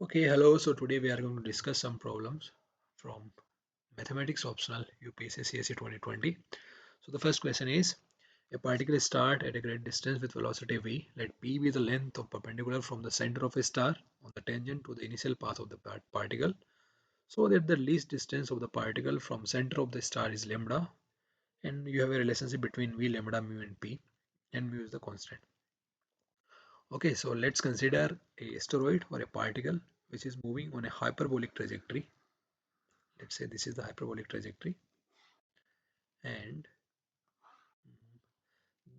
Okay, hello. So today we are going to discuss some problems from Mathematics Optional UPSC CSE 2020. So the first question is, a particle start at a great distance with velocity v. Let p be the length of perpendicular from the center of a star on the tangent to the initial path of the particle, so that the least distance of the particle from center of the star is lambda, and you have a relationship between v, lambda, mu and p, and mu is the constant. Okay, so let's consider a asteroid or a particle which is moving on a hyperbolic trajectory. Let's say this is the hyperbolic trajectory, and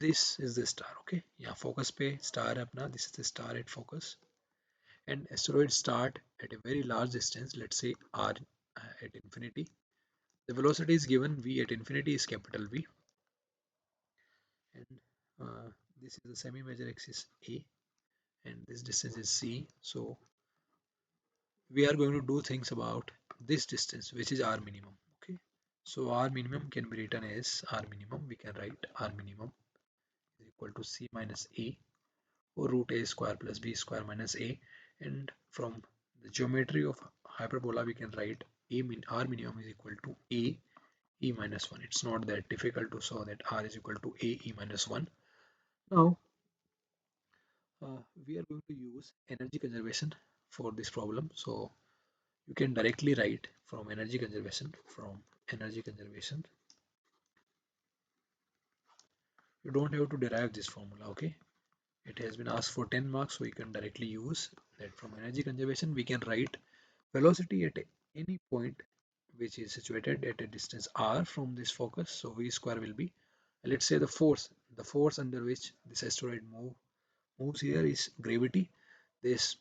this is the star. Okay, yeah, focus पे star है अपना. This is the star at focus, and asteroids start at a very large distance, let's say r at infinity. The velocity is given, v at infinity is capital V, and this is the semi-major axis A, and this distance is c. So we are going to do things about this distance, which is r minimum. Okay, so r minimum can be written as r minimum. We can write r minimum is equal to c minus a, or root a square plus b square minus a. And from the geometry of hyperbola, we can write r minimum is equal to a e minus 1. It's not that difficult to show that r is equal to a e minus 1. Now we are going to use energy conservation for this problem. So you can directly write from energy conservation. You don't have to derive this formula. Okay, it has been asked for 10 marks, so you can directly use that. From energy conservation, we can write velocity at any point which is situated at a distance r from this focus. So v square will be, let's say, the force under which this asteroid moves here is gravity. This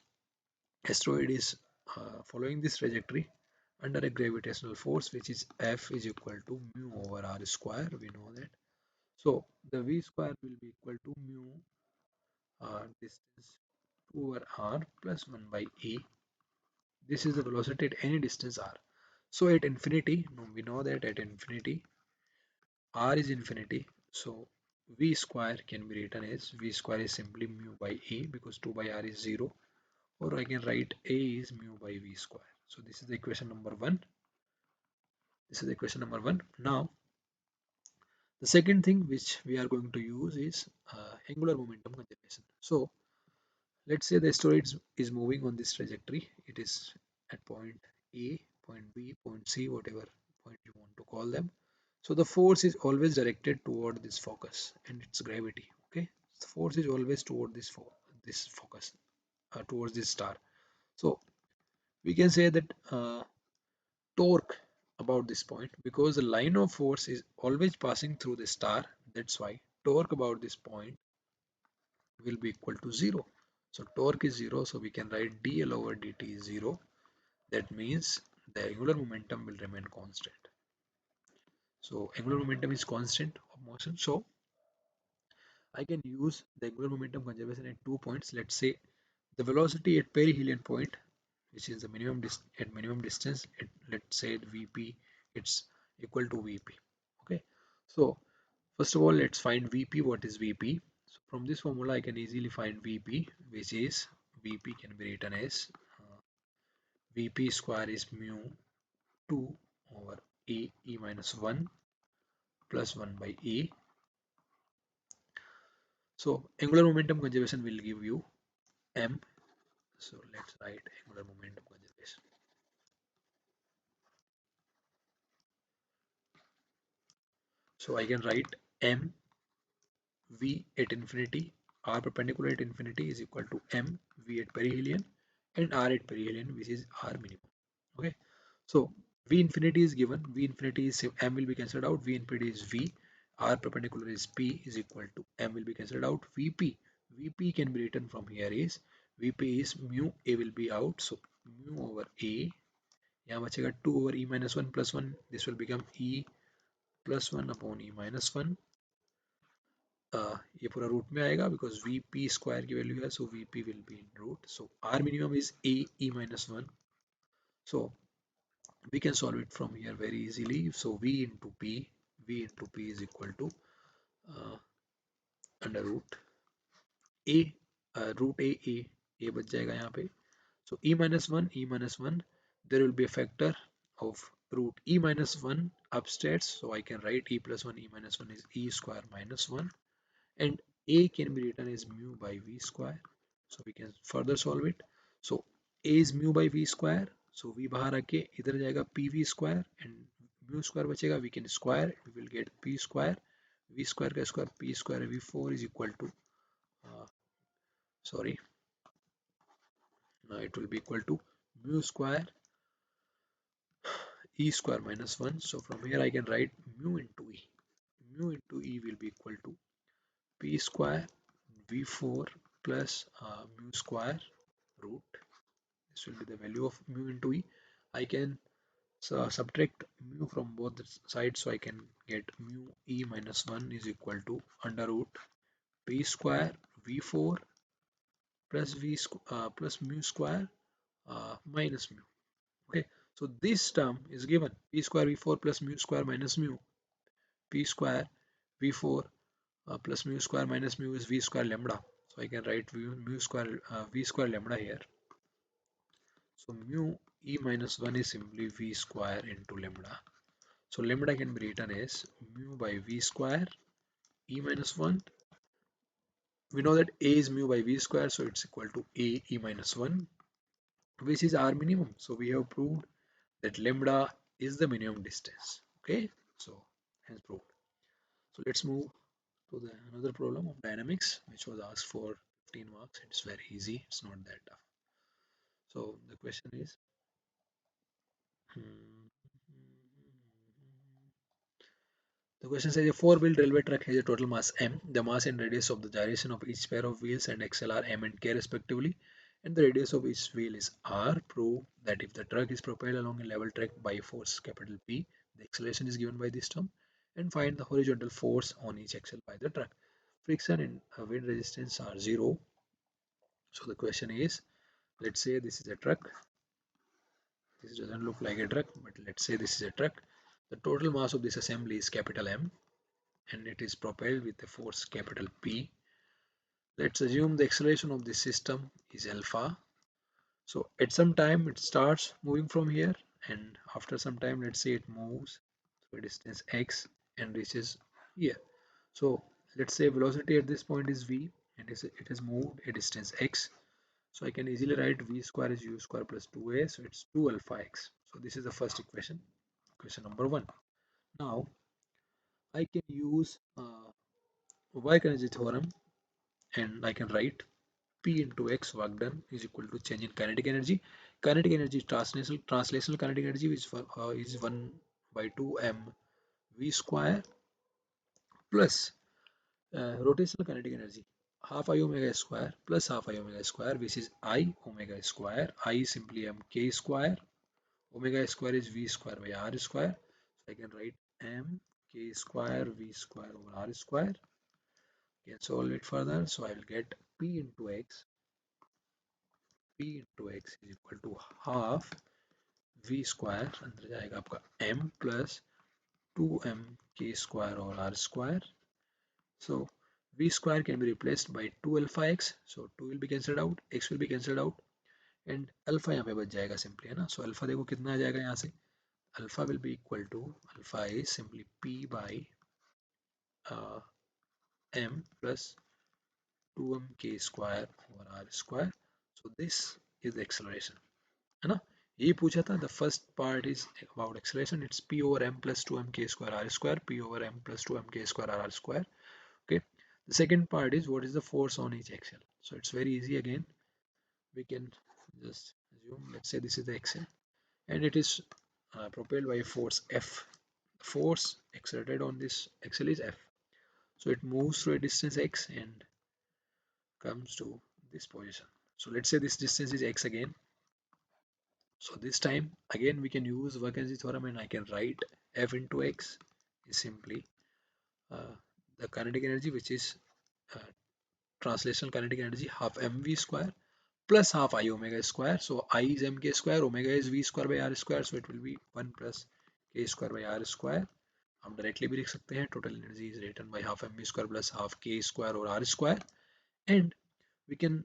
asteroid is following this trajectory under a gravitational force, which is F is equal to mu over r square. We know that. So the v square will be equal to mu distance 2 over r plus 1 by a. This is the velocity at any distance r. So at infinity, we know that at infinity, r is infinity. So v square can be written as, v square is simply mu by a, because 2 by r is 0. Or I can write a is mu by v square. So this is the equation number 1. This is equation number 1. Now the second thing which we are going to use is angular momentum conservation. So let's say the asteroid is moving on this trajectory. It is at point A, point B, point C, whatever point you want to call them. So the force is always directed toward this focus and its gravity. Okay, the force is always toward this focus, towards this star. So we can say that torque about this point, because the line of force is always passing through the star. That's why torque about this point will be equal to 0. So torque is 0, so we can write dl over dt is 0. That means the angular momentum will remain constant. So angular momentum is constant of motion. So I can use the angular momentum conservation at 2 points. Let's say the velocity at perihelion point, which is the minimum distance, let's say at vp, it's equal to vp. Okay, so first of all, let's find vp. What is vp? So from this formula I can easily find vp, which is, vp can be written as vp square is mu 2 over a e minus 1 plus 1 by a. So angular momentum conservation will give you m. So let's write angular momentum conservation. So I can write m v at infinity, r perpendicular at infinity is equal to m v at perihelion, and r at perihelion, which is r minimum. Okay, so v infinity is given, v infinity is, m will be cancelled out, v infinity is v, r perpendicular is p is equal to, m will be cancelled out, vp can be written from here is, vp is mu, a will be out, so mu over a, यहाँ बचेगा 2 over e minus 1 plus 1, this will become e plus 1 upon e minus 1. ये पूरा root में आएगा because vp square की value है, so vp will be in root. So r minimum is a e minus 1. So we can solve it from here very easily. So v into p is equal to under root a, root a बच जाएगा यहाँ पे, So e minus 1, e minus 1, there will be a factor of root e minus 1 upstairs. So I can write e plus 1, e minus 1 is e square minus 1. And a can be written as mu by v square. So we can further solve it. So a is mu by v square. So v बाहर आके इधर जाएगा pv square and mu square बचेगा. We can square. We will get p square. V square का square p square v4 is equal to sorry it will be equal to mu square e square minus 1. So from here I can write mu into e. Mu into e will be equal to p square v4 plus mu square root. This will be the value of mu into e. I can subtract mu from both the sides, so I can get mu e minus 1 is equal to under root p square v4 plus plus mu square minus mu. Okay, so this term is given p square v4 plus mu square minus mu. P square v4 plus mu square minus mu is v square lambda. So I can write mu square v square lambda here. So mu e minus 1 is simply v square into lambda. So lambda can be written as mu by v square e minus 1. We know that a is mu by v square, so it's equal to a e minus 1, which is our minimum. So we have proved that lambda is the minimum distance. Okay, so hence proved. So let's move to the another problem of dynamics, which was asked for 15 marks. It's very easy, it's not that tough. So the question is hmm, the question says a four-wheeled railway truck has a total mass m. The mass and radius of the gyration of each pair of wheels and axle are m and k respectively, and the radius of each wheel is r. Prove that if the truck is propelled along a level track by force capital P, the acceleration is given by this term, and find the horizontal force on each axle by the truck. Friction and wind resistance are zero. So the question is, let's say this is a truck. This doesn't look like a truck, but let's say this is a truck. The total mass of this assembly is capital M, and it is propelled with a force capital P. Let's assume the acceleration of this system is alpha. So at some time it starts moving from here, and after some time, let's say it moves to a distance x and reaches here. So let's say velocity at this point is v, and it has moved a distance x. So I can easily write v square is u square plus 2a, so it's 2 alpha x. So this is the first equation, equation number 1. Now I can use work energy theorem, and I can write P into x work done is equal to change in kinetic energy. Kinetic energy is translational kinetic energy, which is 1 by 2 m v square plus rotational kinetic energy half I omega square plus half I omega square, which is I omega square. I is simply m k square. Omega square is v square by r square. So I can write m k square v square over r square. Can solve it further. So I will get p into x. P into x is equal to half v square अंदर जाएगा आपका m plus 2m k square or r square. So v square can be replaced by 2 alpha x. So 2 will be cancelled out, x will be cancelled out, and alpha यहाँ पे बच जाएगा simply, है ना. So alpha देखो कितना आ जाएगा यहाँ से. Alpha will be equal to, alpha is simply p by m plus 2m k square over r square. So this is the acceleration, है ना. ये पूछा था. The first part is about acceleration. It's p over m plus 2m k square r square, p over m plus 2m k square r square. Okay. The second part is what is the force on each axle. So it's very easy again. We can just assume, let's say this is the axle, and it is propelled by force F. The force exerted on this axle is F. So it moves through a distance x and comes to this position. So let's say this distance is x again. So this time again we can use work energy theorem, and I can write F into x is simply the kinetic energy, which is uh, translational kinetic energy, half mv square plus half I omega square. So I is mk square, omega is v square by r square, so it will be 1 plus k square by r square. हम directly भी लिख सकते हैं total energy is written by half mv square plus half k square or r square, and we can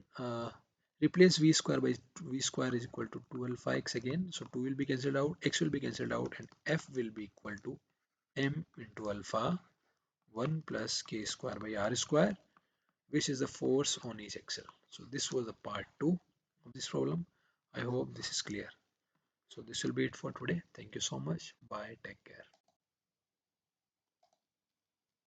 Replace v square by v square is equal to 2 alpha x again. So 2 will be cancelled out, x will be cancelled out, and F will be equal to m into alpha 1 plus k square by r square, which is the force on each axle. So this was the part 2 of this problem. I hope this is clear. So this will be it for today. Thank you so much. Bye. Take care.